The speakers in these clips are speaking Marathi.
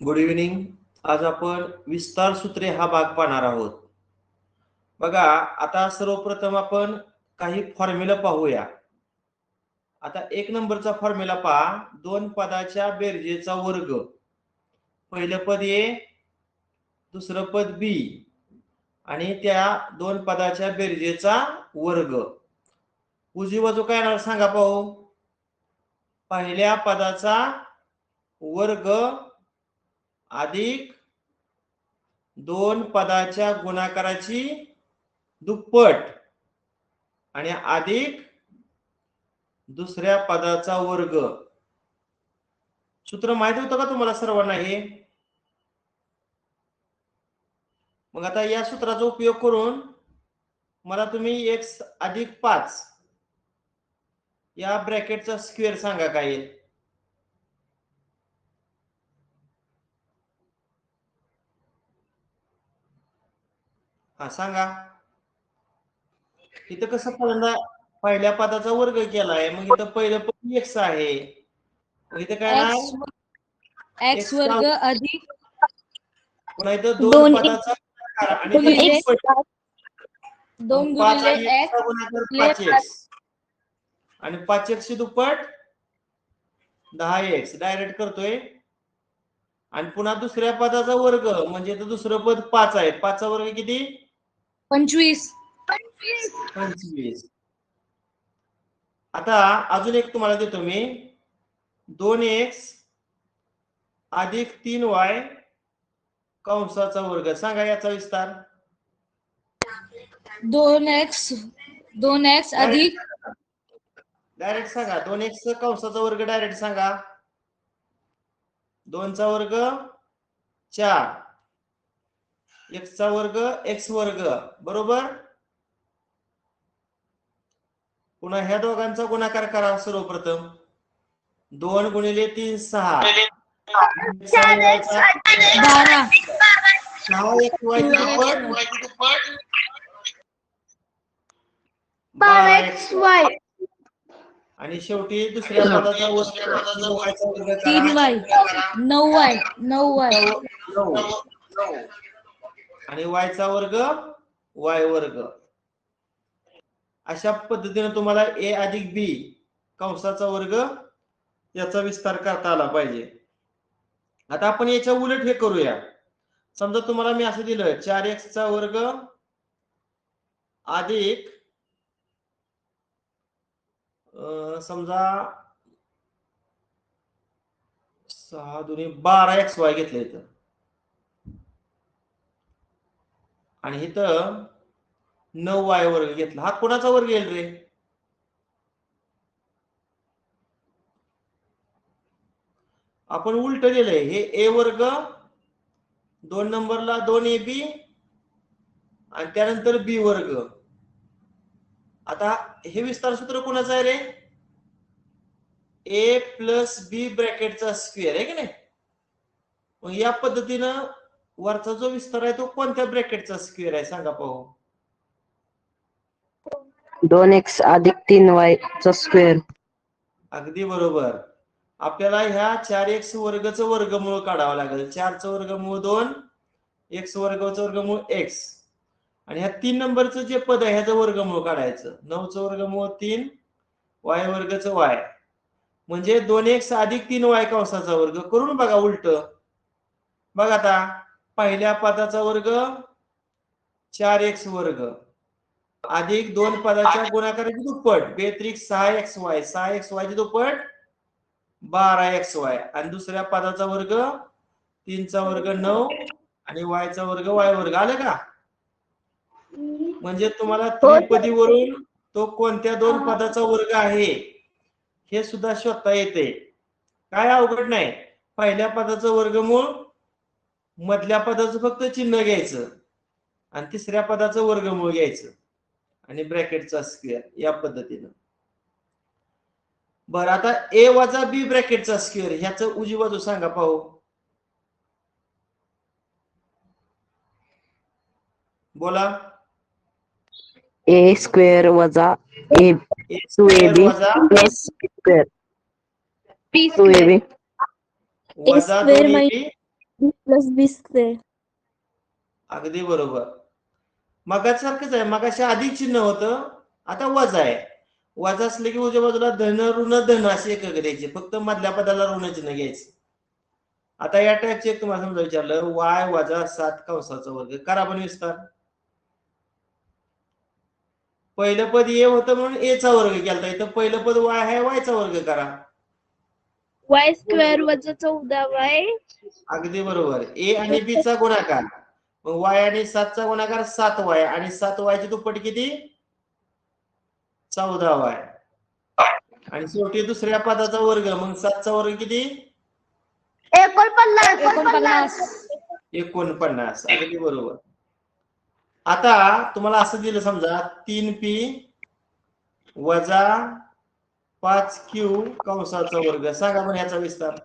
Good evening. आज आपण विस्तार सूत्रे हा भाग पाहणार आहोत. बघा, आता सर्वप्रथम आपण काही फॉर्म्युला पाहूया. आता एक नंबरचा फॉर्म्युला पहा. दोन पदाच्या बेरजेचा वर्ग. पहिलं पद ए, दुसरं पद बी आणि त्या दोन पदाच्या बेरजेचा वर्ग. उजवी बाजू काय येणार सांगा पाहू. पहिल्या पदाचा वर्ग अधिक दोन पदाच्या गुणाकाराची दुप्पट आणि अधिक दुसऱ्या पदाचा वर्ग. सूत्र माहिती होतं का तुम्हाला सर्वांना हे? मग आता या सूत्राचा उपयोग करून मला तुम्ही x अधिक 5 या ब्रॅकेटचा स्क्वेअर सांगा काय आहे. हा सांगा. इथं कसं पहिल्या पदाचा वर्ग केलाय, मग इथं पहिलं पद x आहे. मग इथं काय नाही एक्स वर्ग अधिक पुन्हा इथं दोन पदाचा गुणाकार आणि दोन पाच गुणिले आणि एक्स गुणाकार 5x आणि 5x ची दुप्पट 10x डायरेक्ट करतोय. आणि पुन्हा दुसऱ्या पदाचा वर्ग म्हणजे इथं दुसरं पद 5 आहे. 5 चा वर्ग किती? 25. आता अजून एक तुम्हाला देतो मी. 2x अधिक 3y कंसाचा वर्ग. सांगा याचा विस्तार. 2x अधिक डायरेक्ट सांगा. 2x कंसाचा वर्ग डायरेक्ट सांगा. 2 चा वर्ग 4, x चा वर्ग x वर्ग बरोबर. पुन्हा ह्या दोघांचा गुणाकार करा. सर्वप्रथम 2 गुणिले 3 6 12 12xy आणि शेवटी दुसऱ्या पदाचा वर्ग 3y 9y 9 आणि y चा वर्ग y वर्ग. अशा पद्धतीने तुम्हाला a अधिक b कंसाचा वर्ग याचा विस्तार करता आला पाहिजे. आता आपण याच्या उलट हे करूया. समजा तुम्हाला मी असं दिलं 4x चा वर्ग अधिक समजा 6 दुनी 12xy घेतलं इथं आणि इथं 9y वर्ग घेतला. हा कोणाचा वर्ग येईल रे? आपण उलट लिहिलंय. हे a वर्ग 2 नंबरला 2ab आणि त्यानंतर b वर्ग. आता हे विस्तार सूत्र कोणाचं आहे रे? a प्लस b ब्रॅकेटचा स्क्वेअर आहे की नाही. मग या पद्धतीनं वरचा जो विस्तार आहे तो कोणत्या ब्रॅकेटचा स्क्वेअर आहे सांगा पाहू. 2x अधिक 3y चा स्क्वेअर. अगदी बरोबर. आपल्याला ह्या 4x वर्गचं वर्गमूळ काढावं लागेल. 4 चं वर्गमूळ 2, x वर्गाचं वर्गमूळ x आणि ह्या 3 नंबरचं जे पद आहे ह्याचं वर्गमूळ काढायचं. 9 चं वर्गमूळ 3, y वर्गाचं y म्हणजे 2x अधिक 3y कंसाचा वर्ग. करून बघा उलट. बघा आता पहिल्या पदाचा वर्ग 4x वर्ग अधिक दोन पदाच्या गुणाकाराची दुप्पट बेत्रिक 6xy 6xy ची दुप्पट 12xy आणि दुसऱ्या पदाचा वर्ग 3 चा वर्ग 9 आणि y चा वर्ग y वर्ग. आलं का? म्हणजे तुम्हाला त्रिपदीवरून तो कोणत्या दोन पदाचा वर्ग आहे हे सुद्धा शोधता येते. काय अवघड नाही. पहिल्या पदाचं वर्गमूळ, मधल्या पदाचं फक्त चिन्ह घ्यायचं आणि तिसऱ्या पदाचं वर्गमूळ घ्यायचं आणि ब्रॅकेटचा स्क्वेअर या पद्धतीनं. बरं आता a वजा b ब्रॅकेटचा स्क्वेअर ह्याचं उजवी बाजू सांगा पाहू. बोला. a स्क्वेअर वजा a 2ab plus square 2ab वजा 2ab 20+20 अगदी बरोबर. मगासारखंच आहे. मगाशी अधिक चिन्ह होतं, आता वजा आहे. वजा असले की उजव्या बाजूला धन ऋण धन असे एकक द्यायचे, फक्त मधल्या पदाला ऋण चिन्ह घ्यायचं. आता या टाईपचे एक तुम्हाला समजा विचारलं, y वजा 7 कंसाचा वर्ग, करा पण विस्तार. पहिलं पद ए होतं म्हणून ए चा वर्ग केलता, इथं पहिलं पद y आहे, y चा वर्ग करा. y² वजा 14y अगदी बरोबर. ए आणि बी चा गुणाकार, मग y आणि 7 चा गुणाकार 7y आणि 7y ची दुप्पट किती? 14y. आणि शेवटी दुसऱ्या पदाचा वर्ग, मग 7 चा वर्ग किती? 49. 49. अगदी बरोबर. आता तुम्हाला असं दिलं समजा 3p वजा 5q कंसाचा वर्ग, सांगा पण याचा विस्तार.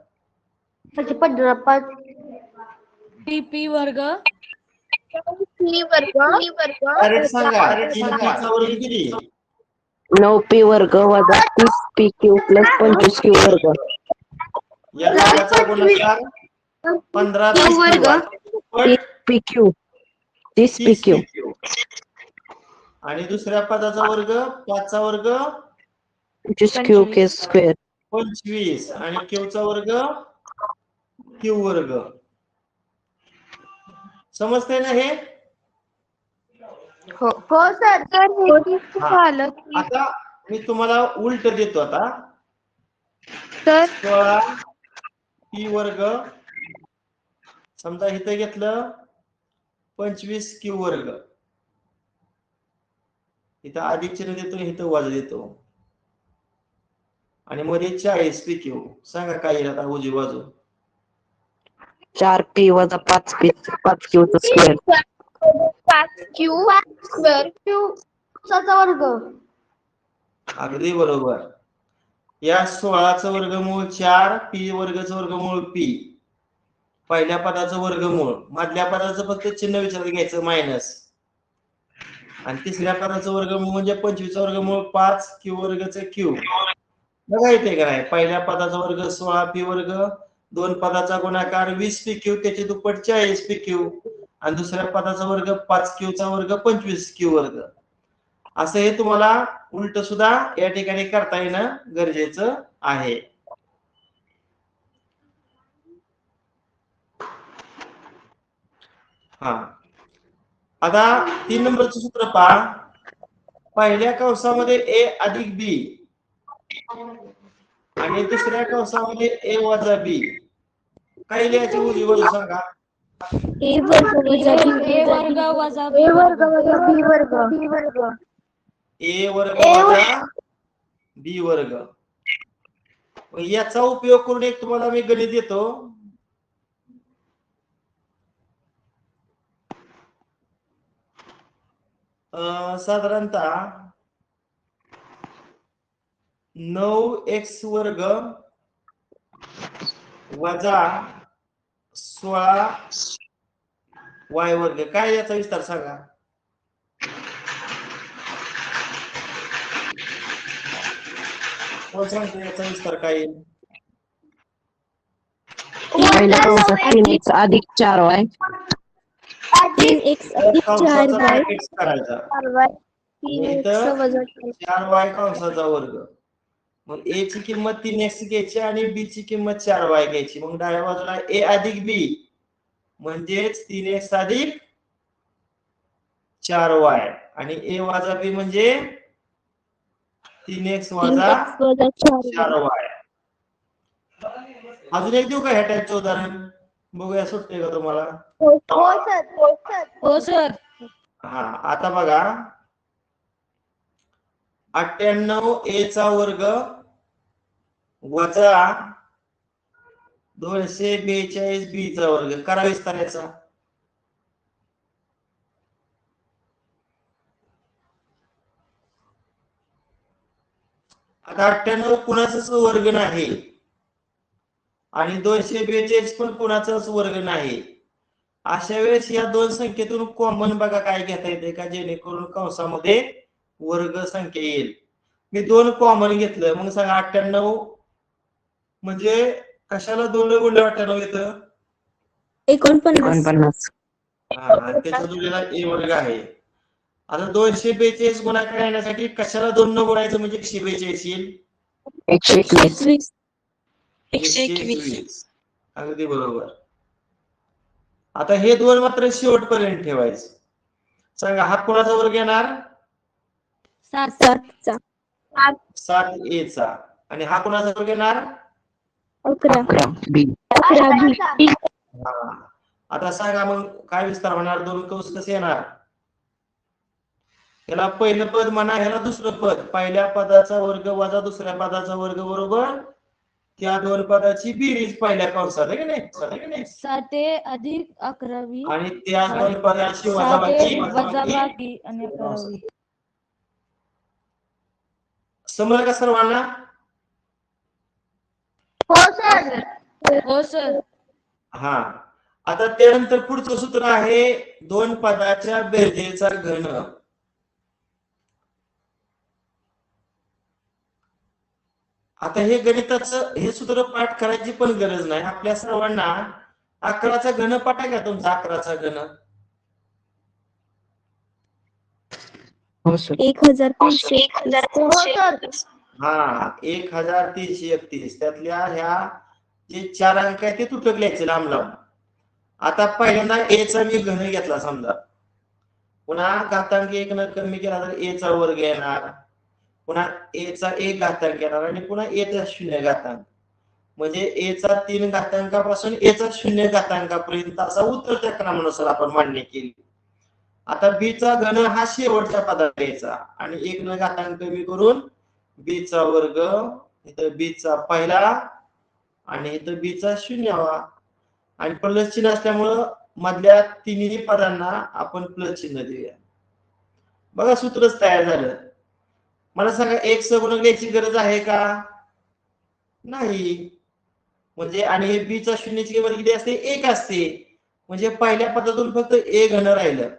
TP वर्ग डायरेक्ट सांगा 3p चा वर्ग किती? 9p वर्ग वजा 30pq प्लस 25q वर्ग. या वर्गाचा गुणाकार 15p वर्ग 30pq 30pq आणि दुसऱ्या पदाचा वर्ग 5 चा वर्ग 25q स्क्वेअर 25 आणि q चा वर्ग q वर्ग. समजतंय ना हे? हो सर. आता मी तुम्हाला उलट देतो. आता तर 16p वर्ग, समजा इथं घेतलं 25q वर्ग, इथं अधिक चिन्ह देतो, इथं वजा देतो, आणि मध्ये 40pq. सांगा काय येईल आता उजवी बाजू? 4p वजा 5q स्क्वेअर 5q चा वर्ग. अगदी बरोबर. या 16चं वर्गमूळ 4, p वर्गचं वर्गमूळ p, पहिल्या पदाचं वर्गमूळ, मधल्या पदाचं फक्त चिन्ह विचारात घ्यायचं मायनस, आणि तिसऱ्या पदाचं वर्गमूळ म्हणजे 25चं वर्गमूळ 5, q वर्गचं q. बघा इथे काय, पहिल्या पदाचा वर्ग 16p वर्ग, दोन पदाचा गुणाकार 20pq, त्याची दुप्पट 40pq, आणि दुसऱ्या पदाचा वर्ग 5q चा वर्ग 25q वर्ग. असं हे तुम्हाला उलट सुद्धा या ठिकाणी करता येणं गरजेचं आहे. हा, आता 3 नंबरचं सूत्र पहा. पहिल्या कंसामध्ये a अधिक b आणि दुसऱ्या कंसामध्ये a वजा b. काय लिहायची उजवी बाजू सांगा? a वर्ग वजा A वर्ग वजा B a वर्ग वर्ग. वजा b वर्ग. a वर्ग वजा b वर्ग. याचा उपयोग करून एक तुम्हाला मी गणित देतो. साधारणतः 9x वर्ग वजा 16y वर्ग. काय याचा विस्तार सांगा? कोण सांगतो याचा विस्तार काय येईल? पहिल्या कंसात 3x अधिक 4y 3x अधिक 4y ब्रॅकेट्स करायचा. 3x वजा 4y कंसाचा वर्ग. मग a ची किंमत 3x घ्यायची आणि b ची किंमत 4y घ्यायची. मग डाव्या बाजूला a अधिक b म्हणजेच 3x अधिक 4y, आणि a वजा b म्हणजे 3x वजा 4y. अजून एक देऊ का ह्या टाईपचं उदाहरण? बघूया सुटते का तुम्हाला? हो सर. हा, आता बघा 98a चा वर्ग वजा 242b चा वर्ग. करा विस्तार याचा. आता 98 कुणाचाच वर्ग नाही आणि 242 पण कुणाचाच वर्ग नाही. अशा वेळेस या दोन संख्येतून कॉमन बघा काय घेता येते का, जेणेकरून कंसामध्ये वर्ग संख्या येईल. मी 2 कॉमन घेतलं, मग सांगा 98 म्हणजे कशाला 2 गुणिले 98 येतं? एकोणपन्नास 49. आणि त्याच्या जोडीला ए वर्ग आहे. आता 242 गुणाकार येण्यासाठी कशाला 2 न गुणायचं म्हणजे 142 येईल. 121. 121. अगदी बरोबर. आता हे 2 मात्र शेवटपर्यंत ठेवायचं. सांगा हा कोणाचा वर्ग येणार? 7 7चा 7 ए चा. आणि हा कोणाचा वर्ग येणार? 11 11 बी. 11 बी. आता सांगा मग काय विस्तार होणार? 2 कंस कसे येणार? याला पहिलं पद म्हणा, ह्याला दुसरं पद. पहिल्या पदाचा वर्ग वजा दुसऱ्या पदाचा वर्ग बरोबर त्या 2 पदाची बेरीज पहिल्या कंसात आहे की नाही? 7 अधिक 11वी आणि त्या 2 पदाची 7 वजाबाकी आणि 11वी. समजलं का सर्वांना? हो सर. हा. आता त्यानंतर पुढचं सूत्र आहे 2 पदाच्या बेरजेचा घन. आता हे गणिताचं हे सूत्र पाठ करायची पण गरज नाही. आपल्या सर्वांना 11चा घन पाठ आहे का तुमचा? 11चा घन 1331. हा 1331. त्यातल्या ह्या जे 4 अंक आहेत ते तुटक लिहायचे लांब लांब. आता पहिल्यांदा ए चा मी घन घेतला समजा, पुन्हा घातांक 1 न कमी केला तर ए चा वर्ग येणार, पुन्हा ए चा 1 घातांक येणार आणि पुन्हा ए चा 0 घातांक. म्हणजे ए चा 3 घातांकापासून ए चा 0 घातांकापर्यंत असा उतरत्या क्रमानुसार आपण मांडणी केली. आता बी चा घन हा शेवटच्या पदात यायचा आणि 1 न घातांक कमी करून बी चा वर्ग, इथं बी चा पहिला आणि इथं बी चा 0वा. आणि प्लस चिन्ह असल्यामुळं मधल्या तिन्ही पदांना आपण प्लस चिन्ह देऊया. बघा सूत्रच तयार झालं. मला सांगा एक सगुणक लिहायची गरज आहे का? नाही. म्हणजे आणि हे बी चा 0ची किंमत किती असते? 1 असते. म्हणजे पहिल्या पदातून फक्त ए घन राहिलं.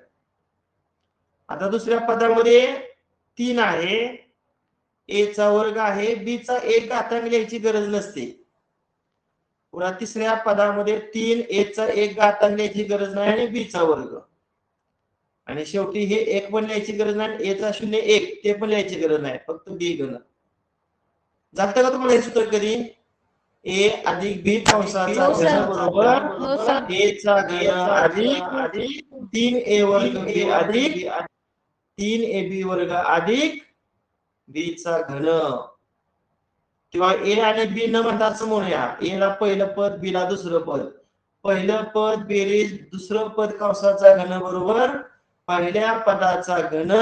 आता दुसऱ्या पदामध्ये 3 आहे, ए चा वर्ग आहे, बी चा 1 घातांक लिहायची गरज नसते. पुन्हा तिसऱ्या पदामध्ये 3, ए चा 1 घातांक लिहायची गरज नाही आणि बी चा वर्ग. आणि शेवटी हे 1 पण लिहायची गरज नाही, ए चा 0 1 ते पण लिहायची गरज नाही, फक्त बी घन. जातं का तुम्हाला हे सूत्र कधी? ए अधिक बी कंसाचा घन बरोबर ए चा घन अधिक 3 ए वर्ग बी अधिक 3 ए बी वर्ग अधिक बी चा घन. किंवा ए आणि बी न म्हणता असं म्हणूया, ए ला पहिलं पद, बी ला दुसरं पद. पहिलं पद बेरीज दुसरं पद कंसाचा घन बरोबर पहिल्या पदाचा घन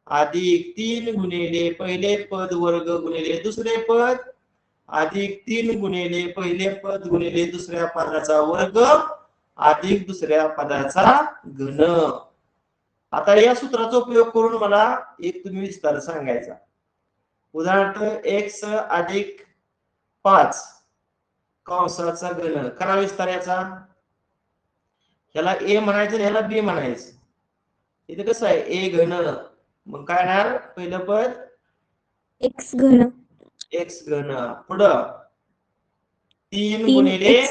अधिक 3 गुणिले पहिले पद वर्ग गुणिले दुसरे पद अधिक 3 गुणिले पहिले पद गुणिले दुसऱ्या पदाचा वर्ग अधिक दुसऱ्या पदाचा घन. आता या सूत्राचा उपयोग करून मला एक तुम्ही विस्तार सांगायचा. उदाहरणार्थ x अधिक 5 कंसाचा घन करा विस्तार याचा. ह्याला ए म्हणायचं आणि ह्याला बी म्हणायचं. इथे कसं आहे ए घन, मग काय येणार? पहिलं पद x घन x घन, पुढं 3 गुणिले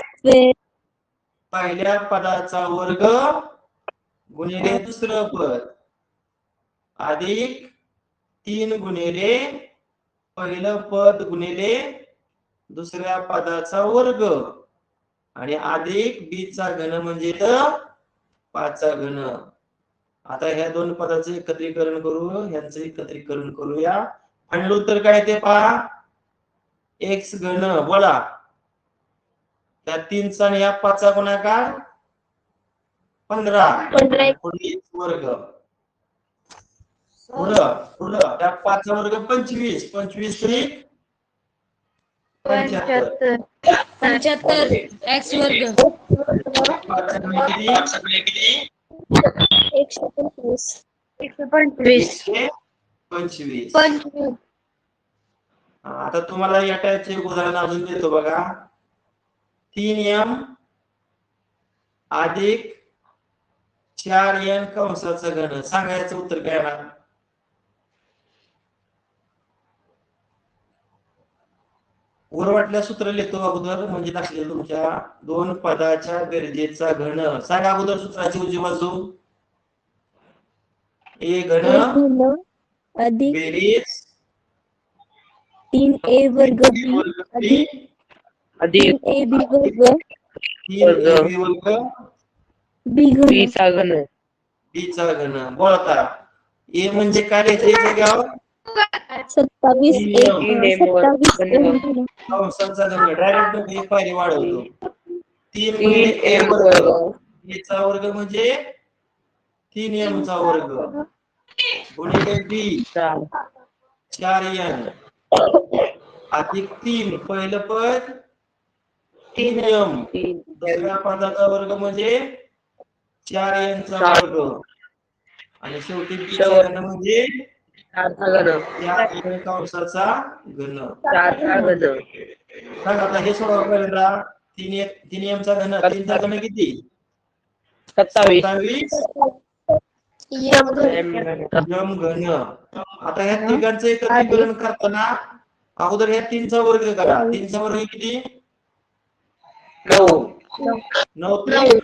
पहिल्या पदाचा वर्ग गुणिले दुसरं पद अधिक 3 गुणिले पहिलं पद गुणिले दुसऱ्या पदाचा वर्ग आणि अधिक बी चा घन म्हणजे 5 चा घन. आता ह्या 2 पदाचं एकत्रीकरण करू, ह्यांचं एकत्रीकरण करूया. आणि उत्तर काय ते पहा. एक्स घन बोला, त्या 3 चा आणि या 5 चा गुणाकार 15 वर्ग, पुढं त्या 5 चा वर्ग 25, 25 3 75 एक्स वर्ग 125. आता तुम्हाला या टाईपचे एक उदाहरण अजून देतो बघा. 3m अधिक 4n कंसाचा घन सांगायचं उत्तर काय येणार? उरवाटल्या सूत्र लिहितो अगोदर म्हणजे लक्षात येईल तुमच्या. दोन पदाच्या बेरजेचा घन. सांगा अगोदर सूत्राची उजवी बाजू. ए घन ए घन अधिक बेरीज 3a वर्ग b अधिक अधिक 3ab वर्ग 3ab वर्ग b घन बीचा घन. b चा घन. बोलता ए म्हणजे काय लिहायचं या जाग्यावर? 27 कंसाचा घन. डायरेक्ट एक पायरी वाढवतो. 3 3 गुणिले a m वर्ग. वर्ग a चा वर्ग म्हणजे 3m चा वर्ग गुणिले b 4n अधिक 3 पहिलं पद 3m दुसऱ्या पदाचा वर्ग म्हणजे 4n चा वर्ग आणि शेवटी b चा घन म्हणजे 4चा घन. या कंसाचा घन. 4चा घन. सांगा आता हे सोडवा पहिल्यांदा. 3m चा घन. 3 चा घन किती? 27 m घन m घन. आता ह्या तिघांचं एकत्रीकरण करताना अगोदर ह्या 3 चा वर्ग करा. 3 चा वर्ग किती? 9 9 3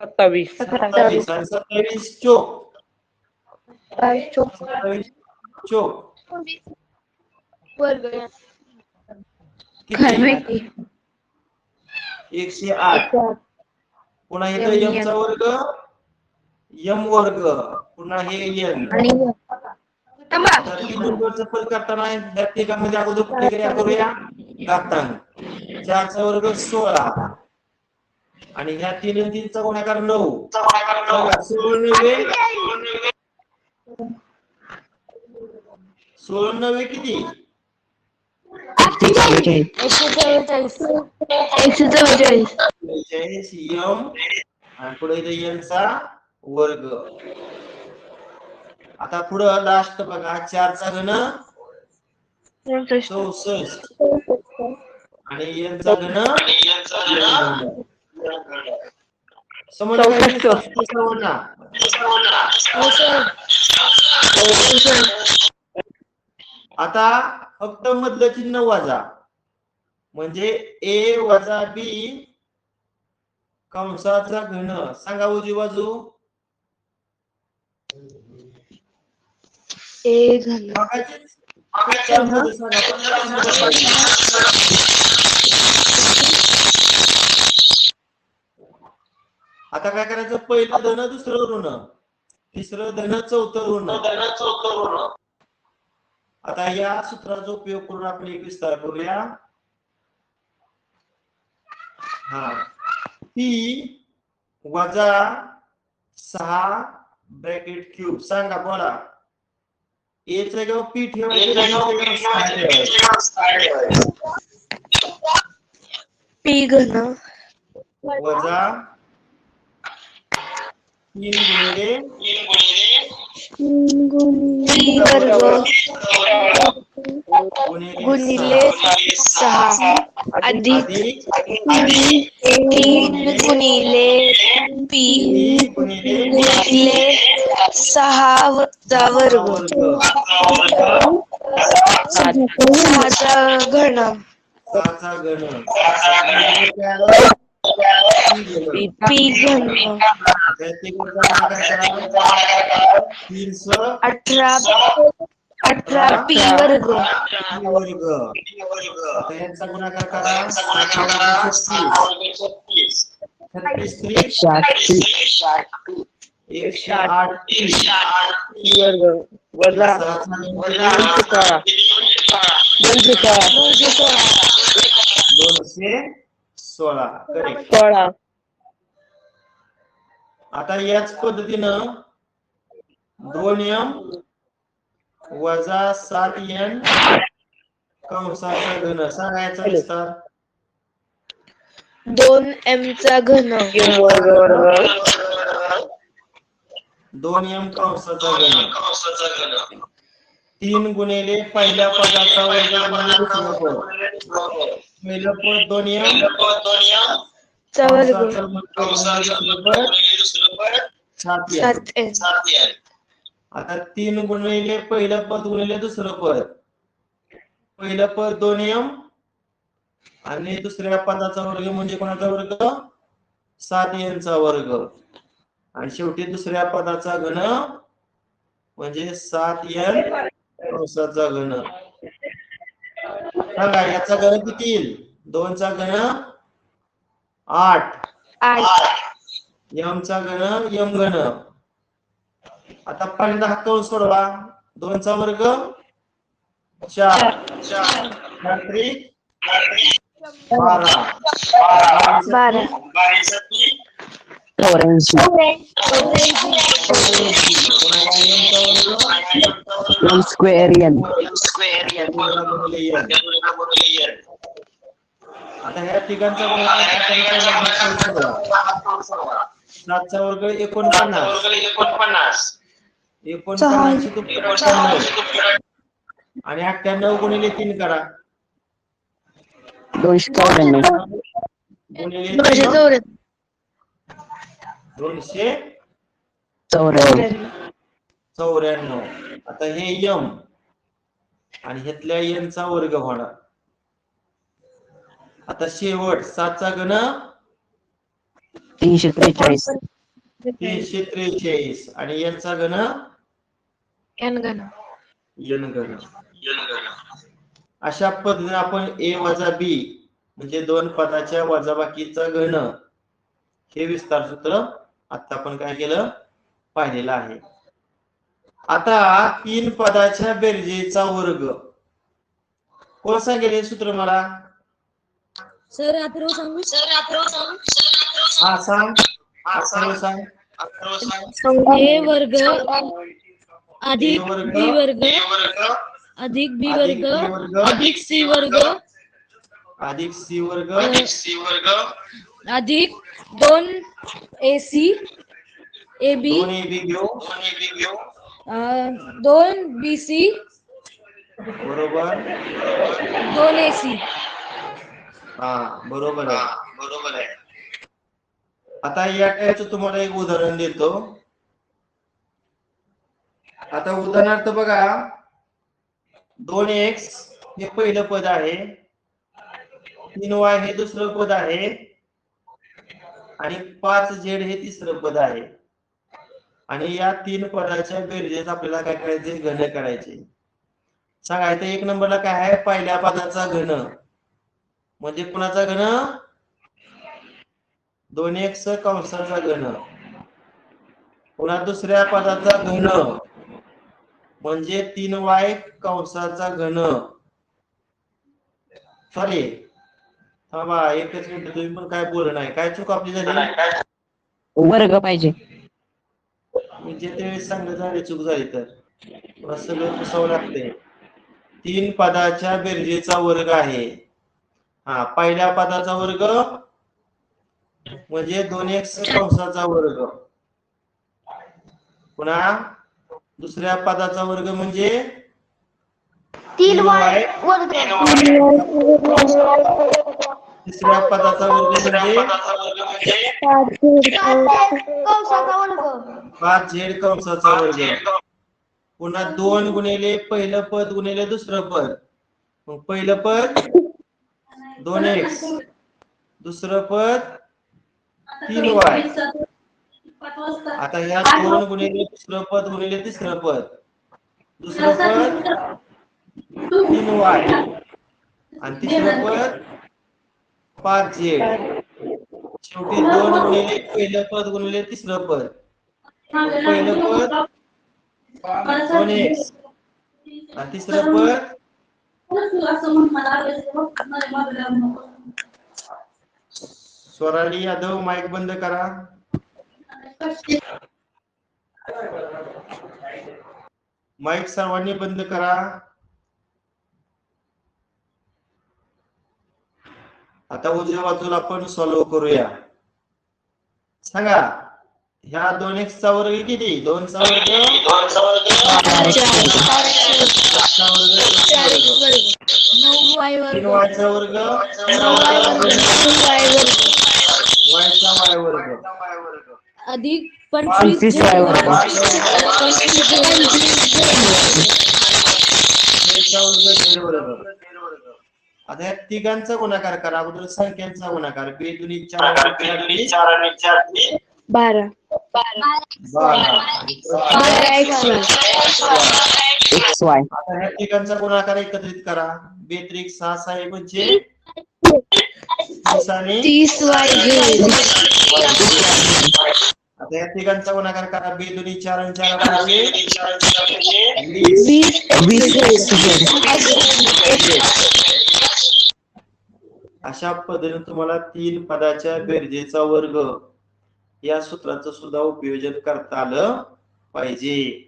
27 27 आणि 27 चोक 27 चोक किती? 108. पुन्हा इथं m चा वर्ग m वर्ग पुन्हा हे n. तर 3 नंबरचं पद करताना या तिघांमध्ये अगोदर कुठली क्रिया करूया? घातांक. 4 चा वर्ग 16 आणि ह्या 3 आणि 3 चा गुणाकार 9. 16 किती? 144 m आणि पुढे इथे n चा वर्ग. आता पुढं लास्ट बघा 4 चा घन 64 आणि n चा घन समजलं काय सर्वांना? आता फक्त मधलं चिन्ह वजा म्हणजे a वजा b कंसाचा घन. सांगा उजवी बाजू. a घन बघायचीच. त्यामध्ये सांगा, आता काय करायचं? पहिलं धन दुसरं ऋण तिसरं धन चौथं ऋण. आता या सूत्राचा उपयोग करून आपण एक विस्तार करूया. हा p वजा 6 ब्रॅकेट क्यूब. सांगा बोला. a च्या जागेवर p ठेवायचं. p घन वजा 3 गुणिले गुणिले 6 अधिक 3 गुणिले p गुणिले 6 चा वर्ग 6 चा घन 6 चा घन p घन 18 p वर्ग वर्ग. यांचा गुणाकार करा. 108 वर्ग वजा 216. करेक्ट. 16 आता याच पद्धतीनं 2m वजा 7n कंसाचा घन. सांगायचा विस्तार. 2m चा घन वर्ग 2m कंसाचा घन 3 गुणिले पहिल्या पदाचा वर्ग गुणिले दुसरं पद. पहिलं पद 2m चा वर्ग दुसरं पद 7n. 7n आता 3 गुणिले पहिलं पद गुणिले दुसरं पद. पहिलं पद 2m आणि दुसऱ्या पदाचा वर्ग म्हणजे कोणाचा वर्ग 7n चा वर्ग आणि शेवटी दुसऱ्या पदाचा घन म्हणजे 7n कंसाचा घन. सांगा याचा घन किती येईल? 2 चा घन 8, 8 m चा घन m घन. आता पहिल्यांदा हा कंस सोडवा. 2 चा वर्ग 4, 4 त्रिक 12, 12 1 स्क्वेअर n. आता ह्या ठिकाणचा गुणाकार 7चा वर्ग 49, 49 ची तुम्ही 98 आणि 98 गुणिले 3 करा. 294. गुणिले 294 294. आता हे m आणि ह्यातल्या n चा वर्ग होणार. आता शेवट 7चा घन 343. 343 आणि n चा घन n घन. n घन. अशा पद्धतीने आपण a वजा b म्हणजे 2 पदाच्या वजाबाकीचा घन हे विस्तार सूत्र आता आपण काय केलं पाहिलेलं आहे. आता 3 पदाच्या बेरजेचा वर्ग कोण सांगेल हे सूत्र मला? सर अथर्व सांगू? हा सांग. अथर्व सांग. ए वर्ग अधिक A वर्ग, बी वर्ग अधिक बी वर्ग अधिक सी वर्ग अधिक सी वर्ग अधिक 2 AC AB 2 AB घेऊ 2 BC बरोबर. 2 AC. हा बरोबर आहे. आता या टाईपचं तुम्हाला एक उदाहरण देतो. आता उदाहरणार्थ बघा 2x हे पहिलं पद आहे, 3y हे दुसरं पद आहे आणि 5z हे तिसरं पद आहे आणि या 3 पदाच्या बेरजेस आपल्याला काय करायचे? घन करायचे. सांगा इथे 1 नंबरला काय आहे? पहिल्या पदाचा घन म्हणजे कुणाचा घन? 2x कंसाचा घन. पुन्हा दुसऱ्या पदाचा घन म्हणजे 3y कंसाचा घन. सॉरी थांबा एकच मिनिट, तुम्ही पण काय बोल नाही. काय चूक आपली झाली? वर्ग पाहिजे. म्हणजे ते सांगत झाले चूक झाली तर तुला सगळं पुसावं लागते. 3 पदाच्या बेरजेचा वर्ग आहे. हा पहिल्या पदाचा वर्ग म्हणजे 2x कंसाचा वर्ग. पुन्हा दुसऱ्या पदाचा वर्ग म्हणजे 3y वर्ग. तिसऱ्या पदाचा वर्ग म्हणजे 5z कंसाचा वर्ग. पुन्हा 2 गुणिले पहिलं पद गुणिले दुसरं पद. मग पहिलं पद 2x दुसरं पद 3y. आता ह्या 2 गुणिले दुसरं पद गुणिले तिसरं पद, दुसरं पद 3y आणि तिसरं पद 5z. शेवटी 2 गुणिले पहिलं पद गुणिले तिसरं पद, पहिलं पद 2x आणि तिसरं पद स्वराली यादव माईक बंद करा. माईक सर्वांनी बंद करा. आता उजव्या बाजूला आपण सॉल्व्ह करूया. सांगा ह्या 2x चा वर्ग किती? 2 चा वर्ग 9y वर्ग 3y चा वर्ग y चा y वर्ग अधिक 25 y वर्ग. z चा वर्ग z वर्ग आता या तिघांचा गुणाकार करा. अगोदर संख्यांचा गुणाकार. बे दुनी 4 आणि 4 12 12. XY. आता ह्या तिघांचा गुणाकार एकत्रित करा. बेत्रिक 6 6 म्हणजे 30 आणि 30 आता या तिघांचा गुणाकार करा. बे दुनी 4 आणि 4 म्हणजे 20. अशा पद्धतीने तुम्हाला 3 पदाच्या बेरजेचा वर्ग या सूत्राचं सुद्धा उपयोजन करता आलं पाहिजे.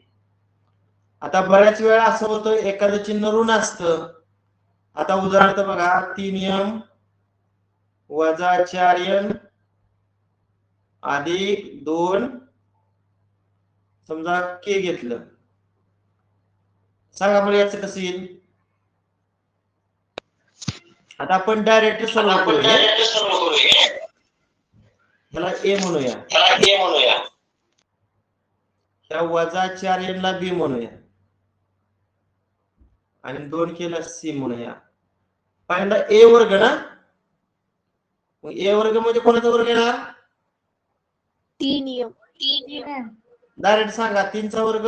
आता बऱ्याच वेळा असं होतं एखादं चिन्ह ऋण असतं. आता उदाहरणार्थ बघा 3m वजा 4n अधिक 2 समजा k घेतलं. सांगा बरं याचं कसं येईल. आता आपण डायरेक्ट सॉल्व्ह करूया. ह्याला a म्हणूया. ह्या वजा 4n ला b म्हणूया आणि 2 केला c म्हणूया. पहिल्यांदा a वर्ग ना. मग a वर्ग म्हणजे कोणाचा वर्ग येणार. 3m डायरेक्ट सांगा. 3 चा वर्ग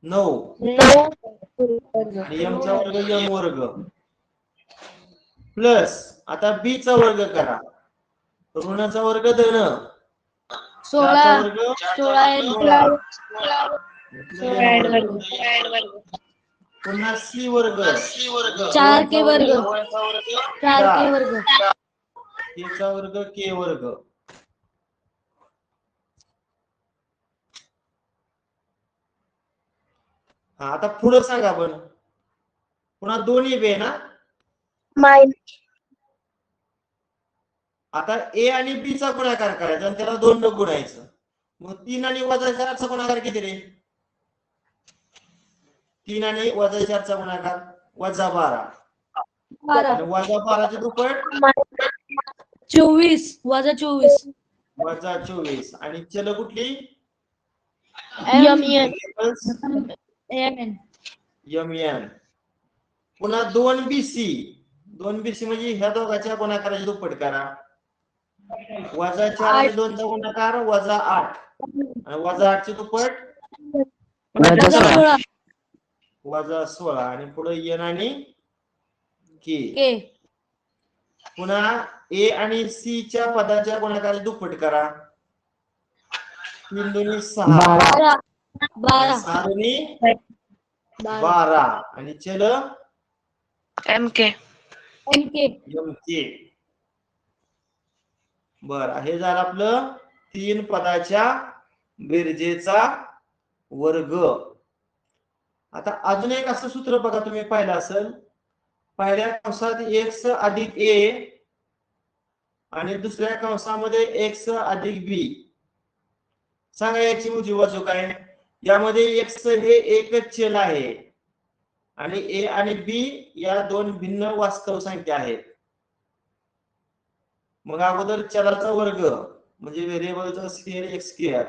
9 आणि m चा वर्ग m वर्ग प्लस आता b चा वर्ग करा. ऋणाचा वर्ग धन 16 वर्ग 16 पुन्हा c वर्ग 4k वर्ग 4k वर्ग k चा वर्ग k वर्ग. हा आता पुढे सांगा आपण. पुन्हा दोन्ही बे ना. आता a आणि b चा गुणाकार करायचा आणि त्याला 2 न गुणायचं. मग 3 आणि वजा 4 चा गुणाकार किती रे. 3 आणि वजा 4 चा गुणाकार वजा 12 आणि वजा 12 चे दुप्पट 24 वजा 24 वजा 24 आणि चल कुठली mn. पुन्हा 2bc म्हणजे ह्या दोघांच्या गुणाकाराचे दुप्पट करा. वजा 4 आणि 2 चा गुणाकार वजा 8 आणि वजा 8 चे दुप्पट वजा 16 आणि पुढे n आणि k. पुन्हा a आणि c च्या पदाच्या गुणाकाराचे दुप्पट करा. 3 दुनी 6 12 6 दुनी 12 आणि चल mk बर. हे झालं आपलं 3 पदाच्या बेरजेचा वर्ग. आता अजून एक असं सूत्र बघा तुम्ही पाहिलं असेल. पहिल्या कंसात x अधिक a आणि दुसऱ्या कंसामध्ये x अधिक b. सांगा याची उजवी बाजू काय. यामध्ये x हे एकच चल आहे आणि a आणि b या दोन भिन्न वास्तव संख्या आहेत. मग अगोदर चलाचा वर्ग म्हणजे व्हेरिएबलचा स्क्वेअर x स्क्वेअर.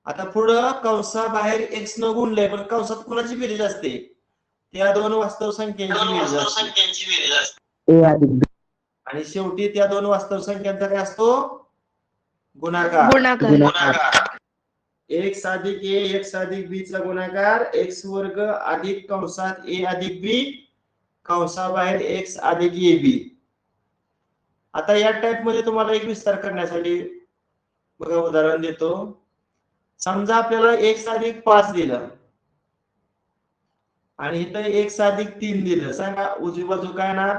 आता पुढं कंसाबाहेर x न गुणलंय पण कंसात कोणाची बेरीज असते. त्या दोन वास्तव संख्यांची बेरीज असते आणि शेवटी त्या दोन वास्तव संख्यांचा काय असतो गुणाकार. x अधिक a x अधिक b चा गुणाकार x वर्ग अधिक कंसात a अधिक b कंसाबाहेर x अधिक ab. आता या टाइप मध्ये तुम्हाला एक विस्तार करण्यासाठी बघा उदाहरण देतो. समजा आपल्याला x अधिक 5 दिलं आणि इथं x अधिक 3 दिलं. सांगा उजवी बाजू काय येणार.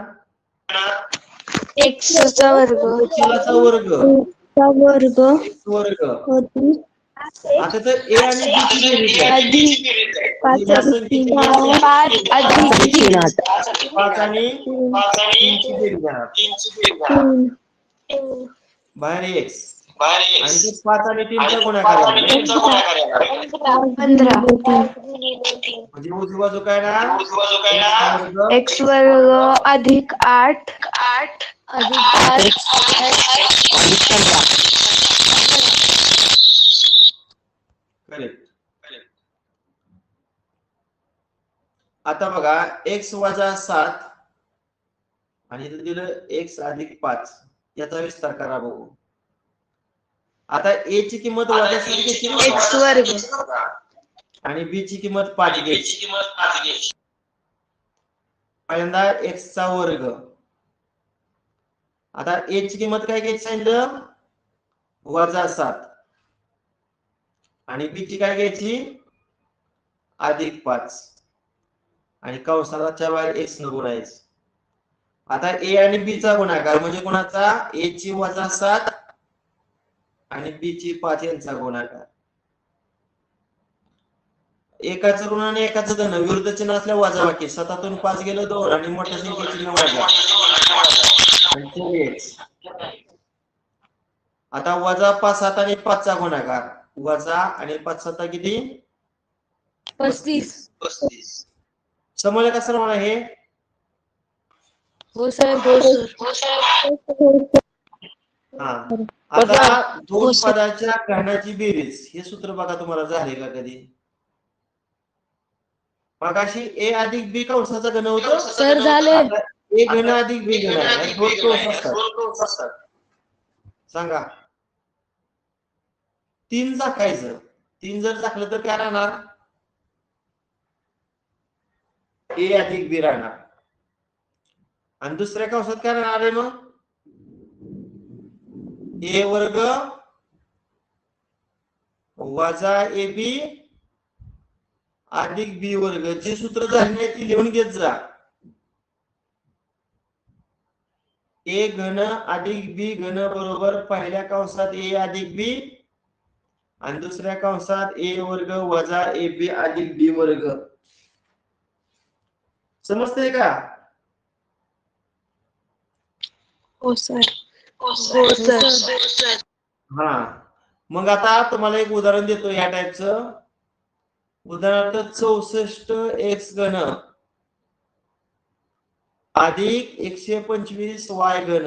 x चा वर्ग चलाचा वर्ग x वर्ग. आता तर a आणि b ची बेरीज आहे. 5 आणि 3 ची बेरीज आहे. बाहेर x आणि 5 आणि 3 चा गुणाकार आहे. 15 म्हणजे उजवी बाजू काय ना x वर्ग अधिक 8 अधिक 8 करेक्ट. आता बघा x वजा 7 आणि इथं दिलं x अधिक 5 याचा विस्तार करा बघू. आता a ची किंमत वजा 7 घ्यायची एक्स वर्ग आणि b ची किंमत 5 घ्यायची. पहिल्यांदा x चा वर्ग. आता a ची किंमत काय घ्यायची सांगितलं वजा 7 आणि b ची काय घ्यायची अधिक 5 आणि कंसाच्या बाहेर x न गुणायचं. आता a आणि b चा गुणाकार म्हणजे कोणाचा a ची वजा 7 आणि b ची 5 यांचा गुणाकार. एकाचं ऋण आणि एकाचं धन विरुद्ध चिन्ह असल्या वजाबाकी 7तून 5 गेलं 2 आणि मोठ्या संख्येचे चिन्ह वजा आणि x. आता वजा 5 7 आणि 5 चा गुणाकार वजा आणि 5 7 किती 35. समजलं का सर मला हे? हो सर. हो सर. हा. आता दोन पदाच्या घनाची बेरीज हे सूत्र बघा तुम्हाला झाले का कधी? मगाशी a अधिक b कंसाचा घन होतं सर झाले. a घन अधिक b घन आहे. दोन कंस असतात. सांगा 3 झाकायचं. 3 जर झाकलं तर काय राहणार a अधिक b राहणार आणि दुसऱ्या कंसात काय राहणार आहे मग a वर्ग वजा ab अधिक b वर्ग. जे सूत्र झाले ते लिहून घेत जा. a घन अधिक b घन बरोबर पहिल्या कंसात a अधिक b आणि दुसऱ्या कंसात a वर्ग वजा ab अधिक b वर्ग. समजतंय का? हो सर. हो सर. हा. मग आता तुम्हाला एक उदाहरण देतो या टाईपचं. उदाहरणार्थ 64x घन अधिक 125y घन.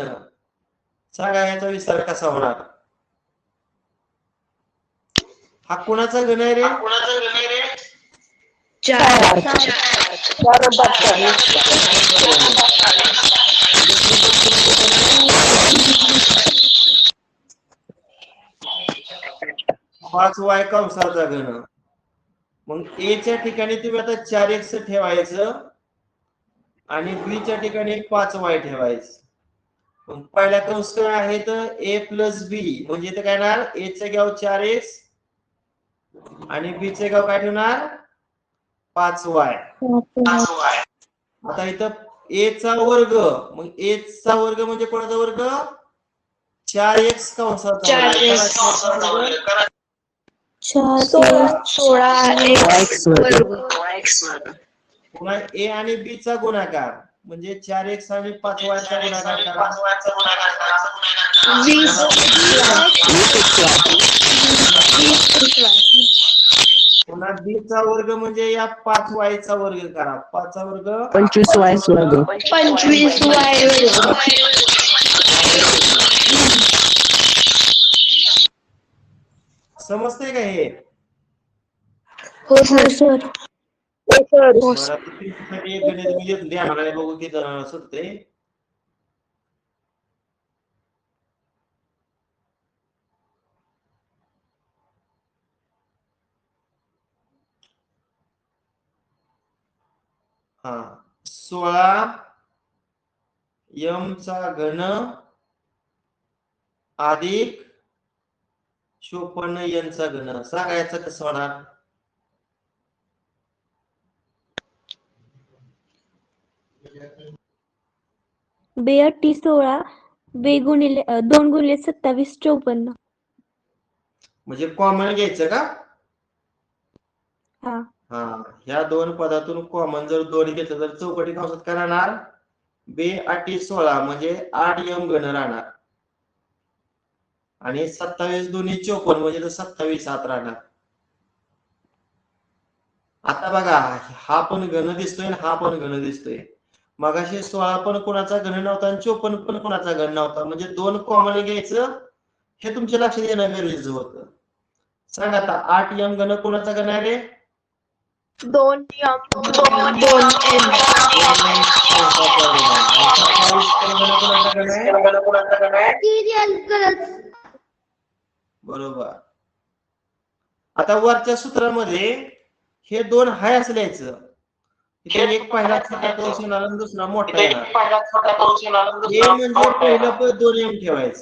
सांगा याचा विस्तार कसा होणार? हा कोणाचा घन आहे रे? 4 5y कंसाचा घन. मग a च्या ठिकाणी तुम्ही आता 4x ठेवायचं आणि b च्या ठिकाणी 5y ठेवायचं. मग पहिल्या कंस काय आहे तर a प्लस b म्हणजे इथं काय येणार a चे गाव 4x आणि b चे गाव काय ठेवणार 5y. आता इथं a चा वर्ग. मग a चा वर्ग म्हणजे कोणाचा वर्ग 4x कंसाचा वर्ग. 16x वर्ग पुन्हा a आणि b चा गुणाकार म्हणजे 4x आणि 5y चा गुणाकार करा. 20 पुन्हा b चा वर्ग म्हणजे या 5y चा वर्ग करा. 5 चा वर्ग 25y वर्ग 25y वर्ग. समजतंय का हे? हो सर. एक गणित मी लिहून द्या मला बघू किती जणांना सुटते. हा 16 m चा घन अधिक 54 n चा घन. सांगा याचं कसं होणार? बे 16 बे गुणिले 2 गुणिले 27 54. म्हणजे कॉमन घ्यायचं का? हा. हा. ह्या दोन पदातून कॉमन जर 2 घेतलं तर चौकटी कंसात काय राहणार बे 16 म्हणजे 8m घन राहणार आणि 27 दोन्ही 54 म्हणजे 27 7 राहणार. आता बघा हा पण घन दिसतोय आणि हा पण घन दिसतोय. मगाशी 16 पण कोणाचा घन नव्हता आणि 54 पण कोणाचा घन नव्हता. म्हणजे 2 कॉमन घ्यायचं हे तुमच्या लक्षात येणं गरजेचं होतं. सांगा आता 8m घन कोणाचा घन आहे रे? 2m कंसाचा घन आणि 27 घन कोणाचा घन आहे? बरोबर. आता वरच्या सूत्रामध्ये हे दोन हाय असं लिहायचं. इथे एक पहिला छोटा कंस येणार आणि दुसरा मोठा येणार. ए म्हणजे पहिलं पद 2 एम ठेवायचं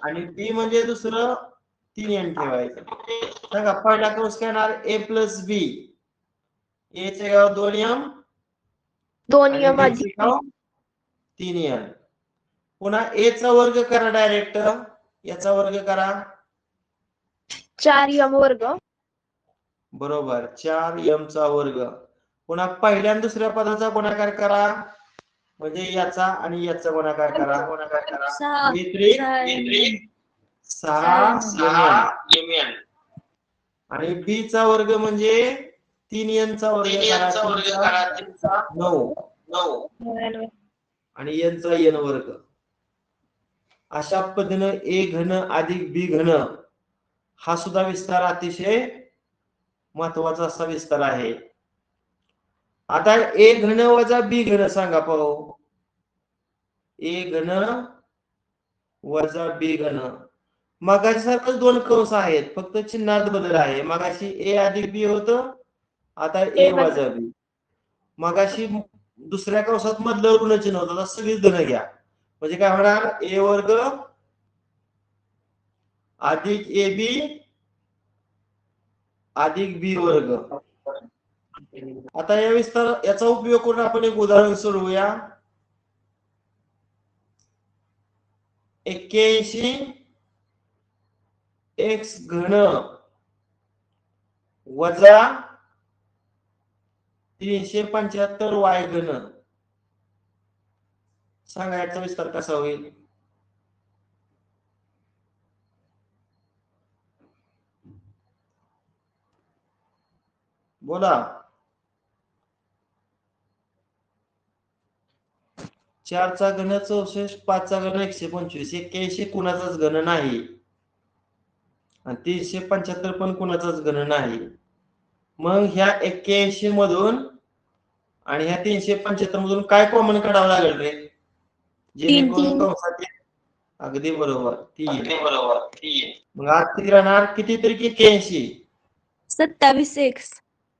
आणि बी म्हणजे दुसरं 3 एम ठेवायचं. सांगा पहिला कंस काय येणार? ए प्लस बी. ए चे गाव 2 एम 2 आणि एम बी चे गाव 3 एम. पुन्हा ए चा वर्ग करा डायरेक्ट. याचा वर्ग करा. 4 एम वर्ग. बरोबर 4 एम चा वर्ग. पुन्हा पहिल्या आणि दुसऱ्या पदाचा गुणाकार करा म्हणजे याचा आणि याचा गुणाकार करा. 6 mn आणि बी चा वर्ग म्हणजे 3 एन चा वर्ग करा 9 आणि एन चा एन वर्ग. अशा पद्धतीने ए घन अधिक बी घन हा सुद्धा विस्तार अतिशय महत्वाचा असा विस्तार आहे. आता ए घन वजा बी घन सांगा पाहू. ए घन वजा बी घन मगाशी सारखं 2 कंस आहेत फक्त चिन्हात बदल आहे. मगाशी ए अधिक बी होतं आता ए वजा बी. मगाशी दुसऱ्या कंसात मधलं ऋण चिन्ह होतं आता सगळीच धन घ्या म्हणजे काय होणार? ए वर्ग अधिक ए बी अधिक बी वर्ग. आता या विस्तार याचा उपयोग करून आपण एक उदाहरण सोडवूया. 81 एक्स घन वजा 375 वाय घन. सांगा याचा विस्तार कसा होईल? बोला. 4 चा घन 64 5 चा घन 125 81 कुणाचाच घन नाही आणि 375 पण कुणाचाच घन नाही. मग ह्या 81 मधून आणि ह्या 375 मधून काय कॉमन काढावं लागेल रे? जेणेकरून कंसात अगदी बरोबर 3. मग आज किती राहणार? किती तरी 81 27 एक्स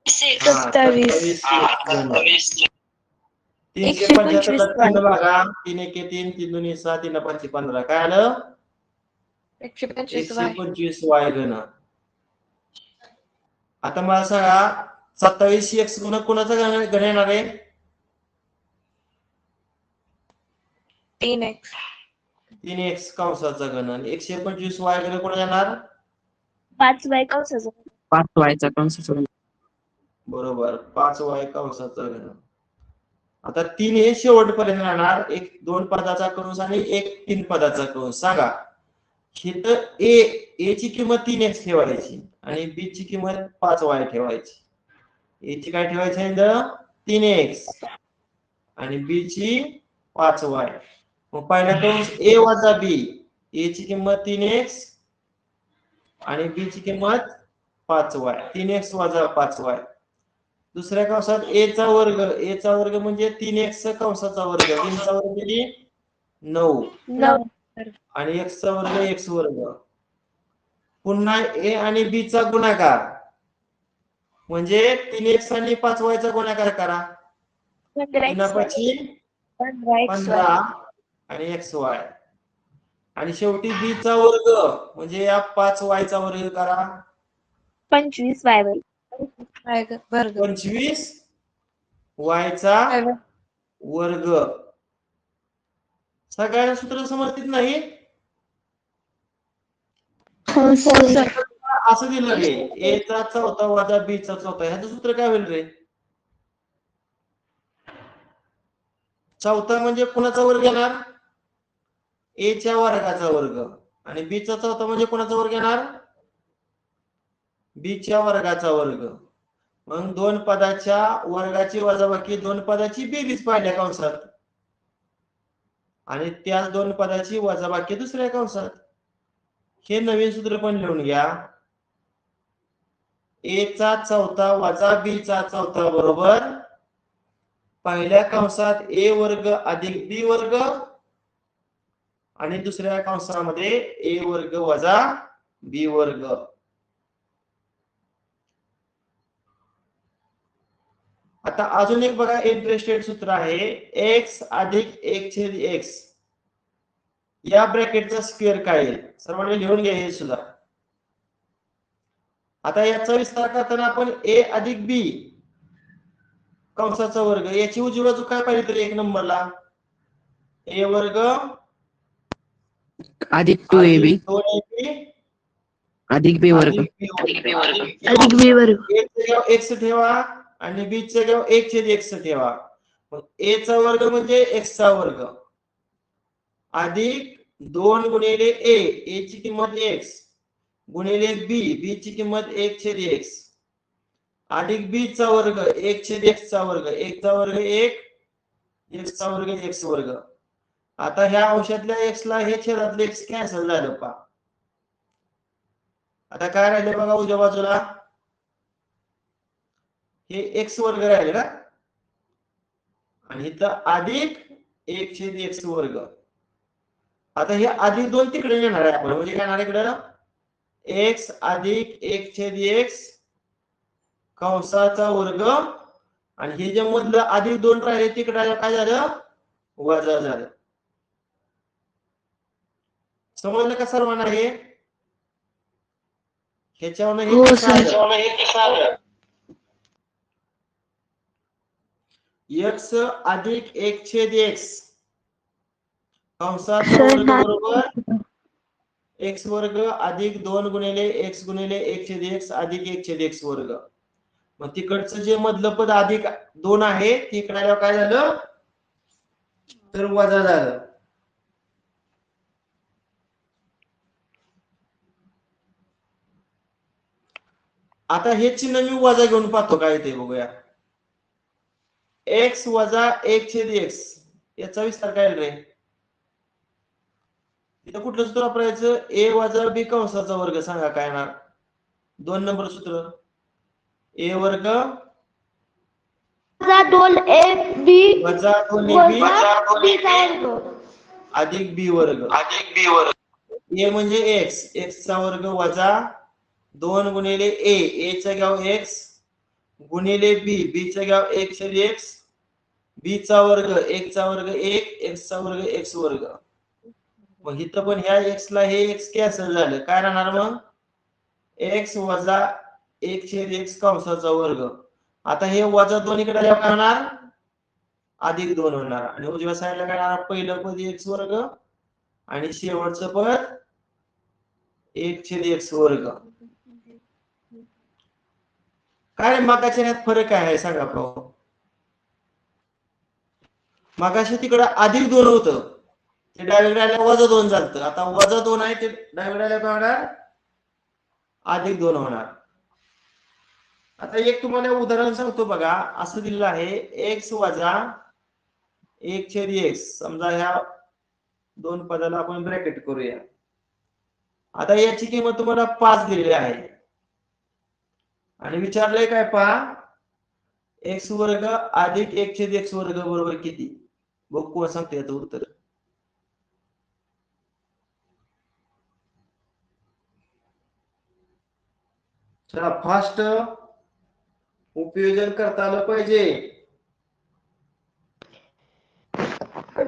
27 375 बघा 3 1 3 3 2 6 3 5 15 काय आलं? 125 वाय घन. आता मला सांगा 27 एक्स गुण कोणाचा घन येणार आहे? 3x कंसाचा घन आणि 125 वाय घन कोणाचा येणार? 5 वाय कंसाचा 5 व्हायचा कंसाचा घन. बरोबर 5 वाय कंसाचा घन. आता 3 हे शेवटपर्यंत राहणार. एक 2 पदाचा कंस आणि एक 3 पदाचा कंस. सांगा इथं ए ची किंमत 3x ठेवायची आणि बी ची किंमत 5 वाय ठेवायची. ए ची काय ठेवायची आहे? 3x आणि बी ची 5 वाय. मग पहिला कंस ए वजा बी. ए ची किंमत 3x आणि बी ची किंमत 5 वाय. 3x वजा 5 वाय. दुसऱ्या कंसात ए चा वर्ग. ए चा वर्ग म्हणजे 3x कंसाचा वर्ग. 3 चा वर्ग किती? 9 आणि x चा वर्ग x वर्ग. पुन्हा ए आणि बी चा गुणाकार म्हणजे 3x आणि 5y चा गुणाकार करा. 15 आणि xy आणि शेवटी बी चा वर्ग म्हणजे या 5y चा वर्ग करा. 25 वाय वर्ग 25 y चा वर्ग. सगळ्यांना सूत्र समजत नाही? असं दिलं रे ए चा चौथा वजा बी चा चौथा. ह्याचं सूत्र काय होईल रे? चौथा म्हणजे कुणाचा वर्ग येणार? ए च्या वर्गाचा वर्ग आणि बी चा चौथा म्हणजे कुणाचा वर्ग येणार? बी च्या वर्गाचा वर्ग. मग 2 पदाच्या वर्गाची वजाबाकी 2 पदाची बेरीज पहिल्या कंसात आणि त्या 2 पदाची वजाबाकी दुसऱ्या कंसात. हे नवीन सूत्र पण लिहून घ्या. ए चा चौथा वजा बी चा चौथा बरोबर पहिल्या कंसात a वर्ग अधिक b वर्ग आणि दुसऱ्या कंसामध्ये a वर्ग वजा b वर्ग. आता अजून एक बघा इंटरेस्टेड सूत्र आहे x अधिक 1/x या ब्रॅकेटचा स्क्वेअर काय येईल सर्वांनी लिहून घ्या हे सुद्धा. आता याचा विस्तार करताना आपण a अधिक b कंसाचा वर्ग याची उजवी बाजू काय पाहिजे तर 1 नंबरला a वर्ग अधिक 2ab 2ab अधिक b वर्ग अधिक बी वर्ग. a च्या जागी x ठेवा आणि b च्या जागी 1/x ठेवा. मग a चा वर्ग म्हणजे x चा वर्ग अधिक 2 गुणिले a ची किंमत x गुणिले b ची किंमत 1/x अधिक b चा वर्ग 1/x चा वर्ग 1 चा वर्ग 1 x चा वर्ग x वर्ग. आता ह्या अंशातल्या x ला हे छेदातले x कॅन्सल झालं पहा. आता काय राहिले बघा उजव्या बाजूला हे x वर्ग राहिले ना आणि इथं अधिक 1/x वर्ग. आता हे अधिक 2 तिकडे येणार आहे आपण म्हणजे काय येणार इकडे x अधिक 1/x कंसाचा वर्ग आणि हे जे मधलं अधिक 2 राहिले तिकडे काय झालं वजा झालं. समजलं का सर्वांना हे ह्याच्यावर हो सर. x अधिक 1/x कंसाचा वर्ग बरोबर x वर्ग अधिक 2 गुणिले x गुणिले 1/x अधिक 1/x वर्ग. मग तिकडचं जे मधलं पद अधिक 2 आहे तिकडे आल्यावर काय झालं तर वजा झालं. आता हे चिन्ह मी वजा घेऊन पाहतो काय ते बघूया. x वजा 1/x याचा विस्तार काय रे इथं कुठलं सूत्र वापरायचं a वजा b कंसाचा वर्ग सांगा काय येणार 2 नंबर सूत्र a वर्ग वजा 2ab वजा 2ab b चा वर्ग अधिक b वर्ग a म्हणजे x चा वर्ग वजा 2 गुणिले a च्या जागी x गुणिले b च्या जागी 1/x b चा वर्ग 1 चा वर्ग 1 x चा वर्ग x वर्ग. मग इथं पण ह्या x ला हे x कॅन्सल झालं काय राहणार मग x वजा 1/x कंसाचा वर्ग. आता हे वजा 2 इकडे आल्यावर काय होणार अधिक 2 होणार आणि उजव्या साईडला काय होणार पहिलं पद x वर्ग आणि शेवटचं पद 1/x वर्ग. काय मागाच्या ह्यात फरक काय आहे सांगा पाहू. मागाशी तिकडे अधिक 2 होतं ते डावीकडे आल्यावर वजा 2 झालं. आता वजा 2 आहे ते डावीकडे आल्यावर काय होणार अधिक 2 होणार. आता एक तुम्हाला उदाहरण सांगतो बघा असं दिलेलं आहे x वजा 1/x समजा ह्या 2 पदाला आपण ब्रॅकेट करूया. आता याची किंमत तुम्हाला 5 दिलेली आहे आणि विचारलंय काय पहा x वर्ग अधिक 1/x वर्ग बरोबर किती बघ कोण सांगते याचं उत्तर. चला फास्ट उपयोजन करता आलं पाहिजे.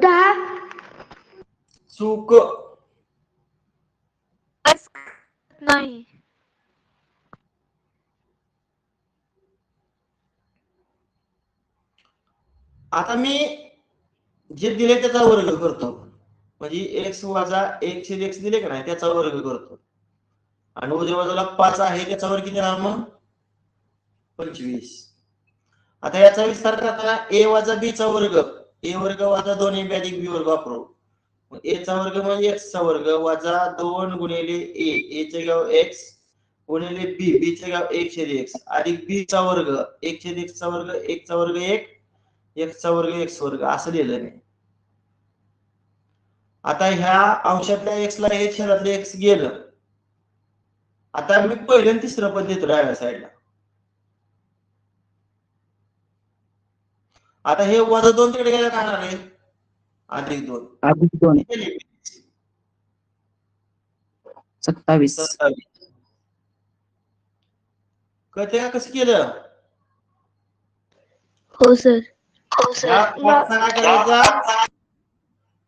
10 चूक नाही. आता मी जे दिले त्याचा वर्ग करतो म्हणजे x वजा 1/x दिले का नाही त्याचा वर्ग करतो आणि उजव्या बाजूला 5 आहे त्याचा वर्ग किती येणार मग 25. आता याचा विस्तार करताना a वजा b चा वर्ग a वर्ग वजा 2ab अधिक b वर्ग वापरू. a चा वर्ग म्हणजे x चा वर्ग वजा 2 गुणिले a च्या जागी x गुणिले b च्या जागी 1/x अधिक b चा वर्ग 1/x चा वर्ग 1 चा वर्ग 1 x चा वर्ग x वर्ग असं लिहिलं नाही. आता ह्या अंशातल्या x ला हे छेदातले x गेलं. आता मी पहिलं आणि तिसरं पद देतो डाव्या साईडला. आता हे वजा 2 तिकडे गेलं काय होणार आहे अधिक 2 +2 27 27 कळते का कसं केलं हो सर या पाचचा काय करायचा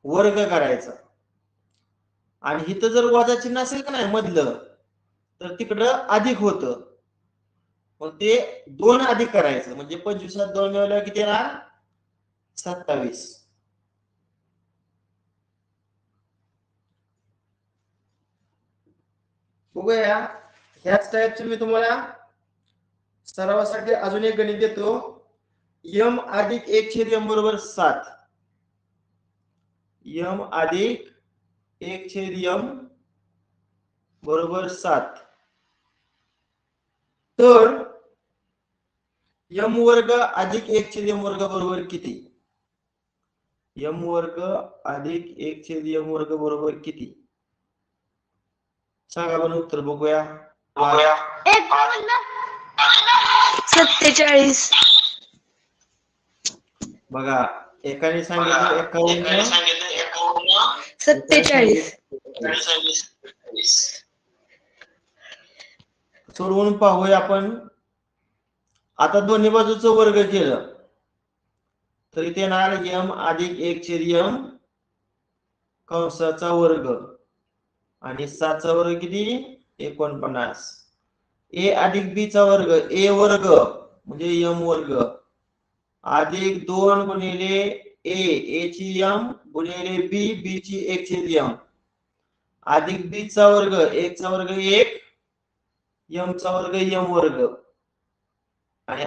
वर्ग करायचा आणि इथं जर वजा चिन्ह असेल का नाही मधलं तर तिकडं अधिक होतं मग ते 2 अधिक करायचं म्हणजे 25 2 मिळवल्यावर किती येणार 27 बघूया ह्याच टाईपचे मी तुम्हाला सरावासाठी अजून एक गणित देतो m अधिक 1/m बरोबर 7 m अधिक 1/m बरोबर 7 तर m वर्ग अधिक 1/m वर्ग बरोबर किती m वर्ग अधिक 1/m वर्ग बरोबर किती सांगा बरं उत्तर बघूया 47 बघा एकाने सांगितलं 51 47 सोडवून पाहूया आपण आता दोन्ही बाजूचं वर्ग केलं तर इथे येणार m अधिक 1/m कंसाचा वर्ग आणि 7 चा वर्ग किती 49 a अधिक b चा वर्ग a वर्ग म्हणजे m वर्ग अधिक 2 गुणिले a ची m गुणिले b ची 1/m अधिक b चा वर्ग 1 चा वर्ग 1 m चा वर्ग m वर्ग आणि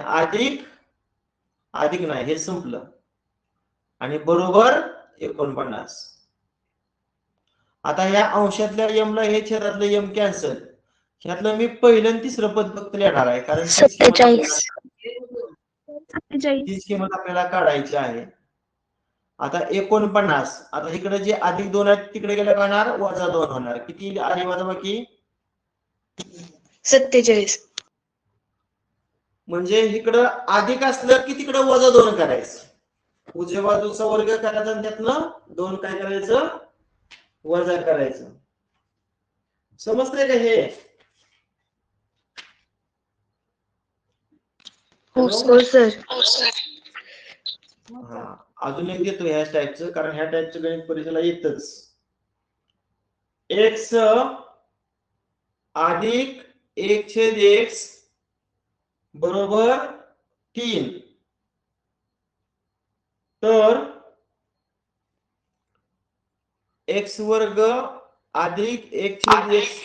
अधिक नाही हे संपलं आणि बरोबर 49 आता या अंशातल्या m ला हे छेदातलं m कॅन्सल ह्यातलं मी पहिलं आणि तिसरं पद फक्त लिहिणार आहे कारण 47 तीच किंमत आपल्याला काढायची आहे आता 49 आता इकडे जे अधिक 2 आहेत तिकडे गेलं होणार वजा 2 होणार किती आली वजा बाकी 47 म्हणजे इकडं अधिक असलं की तिकडे वजा 2 करायचं उजव्या बाजूचा वर्ग करायचा आणि त्यातनं 2 काय करायचं वजा करायचं समजतंय का हे हो सर हा अजून एक देतो ह्या टाईपचं कारण ह्या टाईपचं गणित परीक्षेला येतच x अधिक 1/x बरोबर 3 तर x वर्ग अधिक 1/x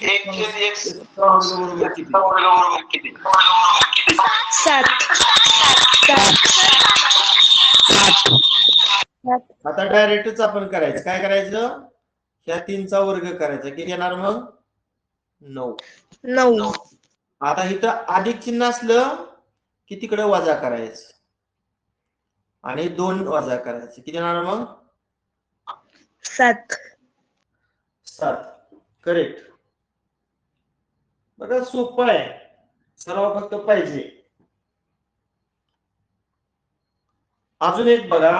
बरोबर किती 7 आता डायरेक्टच आपण करायचं काय करायचं ह्या 3 चा वर्ग करायचा किती येणार मग 9 आता इथं अधिक चिन्ह असलं की तिकडे वजा करायचं आणि 2 वजा करायचे किती येणार मग 7 करेक्ट बघा सोपं आहे सराव फक्त पाहिजे अजून एक बघा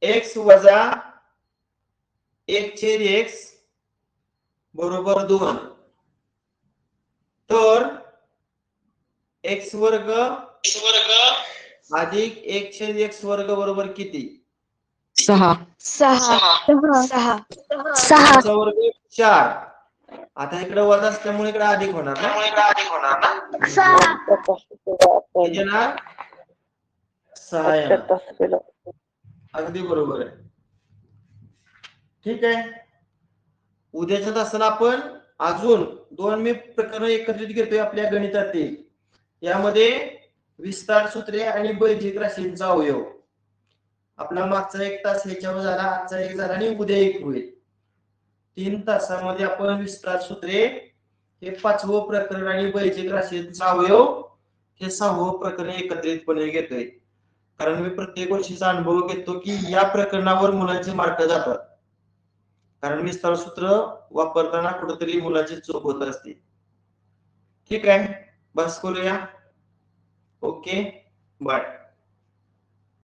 x वजा 1/x बरोबर 2 तर x वर्ग अधिक 1/x वर्ग बरोबर किती 6 वर्ग 4 आता इकडे वजा असल्यामुळे इकडे अधिक होणार ना किती येणार 6 येणार अगदी बरोबर आहे ठीक आहे उद्याच्या तासाला आपण अजून 2 मी प्रकरण एकत्रित घेतोय आपल्या गणितातील यामध्ये विस्तार सूत्रे आणि बैजिक राशींचा अवयव आपला मागचा 1 तास ह्याच्यावर झाला आजचा 1 झाला आणि उद्या 1 होईल 3 तासामध्ये आपण विस्तार सूत्रे हे 5वं प्रकरण आणि बैजिक राशींचा अवयव हे 6वं प्रकरण एकत्रितपणे घेतोय कारण मी प्रत्येक वर्षीचा अनुभव घेतो की या प्रकरणावर मुलांचे मार्क जातात कारण विस्तार सूत्र वापरताना कुठेतरी मुलाची चूक होत असते ठीक आहे बस करूया ओके बाय